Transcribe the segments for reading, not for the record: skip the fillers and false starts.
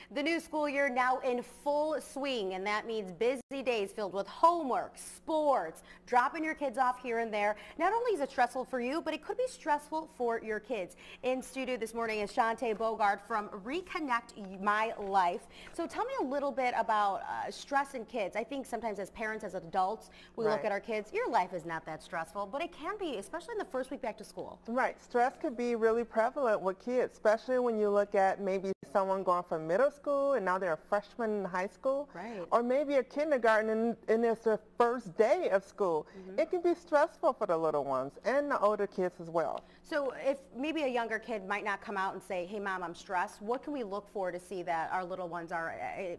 The new school year now in full swing, and that means busy days filled with homework, sports, dropping your kids off here and there. Not only is it stressful for you, but it could be stressful for your kids. In studio this morning is Shuntai Beaguard from Reconnect My Life. So tell me a little bit about stress in kids. I think sometimes as parents, as adults, we look at our kids, your life is not that stressful, but it can be, especially in the first week back to school. Right. Stress could be really prevalent with kids, especially when you look at maybe someone going from middle school and now they're a freshman in high school. Right. Or maybe a kindergarten and it's their first day of school. It can be stressful for the little ones and the older kids as well. So if maybe a younger kid might not come out and say, hey mom, I'm stressed, what can we look for to see that our little ones are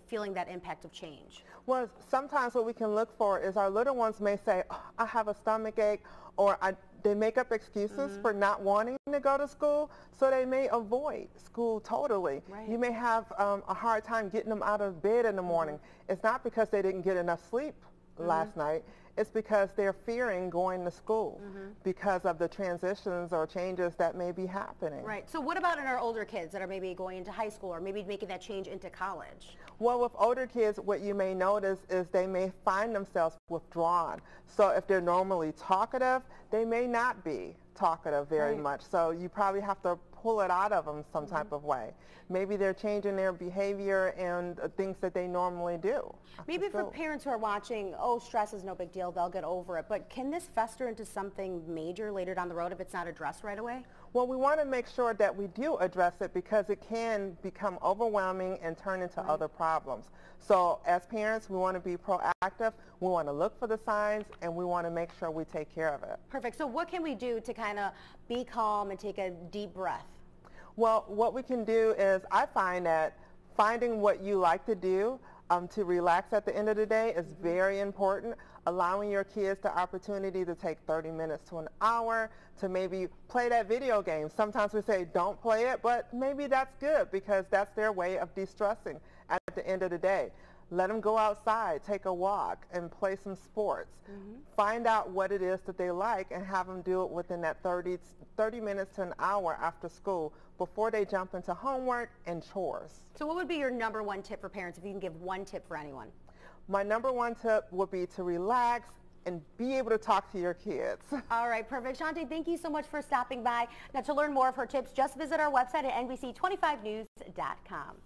feeling that impact of change? Well, sometimes what we can look for is our little ones may say, oh, I have a stomach ache, or they make up excuses for not wanting to go to school, so they may avoid school totally. Right. You may have a hard time getting them out of bed in the morning. It's not because they didn't get enough sleep last night. It's because they're fearing going to school because of the transitions or changes that may be happening. Right. So what about in our older kids that are maybe going into high school or maybe making that change into college? Well, with older kids, what you may notice is they may find themselves withdrawn. So if they're normally talkative, they may not be talkative very much. So you probably have to pull it out of them some type of way. Maybe they're changing their behavior and things that they normally do. Maybe for parents who are watching, oh, stress is no big deal, they'll get over it. But can this fester into something major later down the road if it's not addressed right away? Well, we want to make sure that we do address it because it can become overwhelming and turn into other problems. So as parents, we want to be proactive, we want to look for the signs, and we want to make sure we take care of it. Perfect. So what can we do to kind of be calm and take a deep breath? Well, what we can do is I find that finding what you like to do to relax at the end of the day is very important. Allowing your kids the opportunity to take 30 minutes to an hour to maybe play that video game. Sometimes we say don't play it, but maybe that's good because that's their way of de-stressing at the end of the day. Let them go outside, take a walk, and play some sports. Find out what it is that they like and have them do it within that 30 minutes to an hour after school before they jump into homework and chores. So what would be your number one tip for parents if you can give one tip for anyone? My number one tip would be to relax and be able to talk to your kids. All right, perfect. Shuntai, thank you so much for stopping by. Now, to learn more of her tips, just visit our website at NBC25news.com.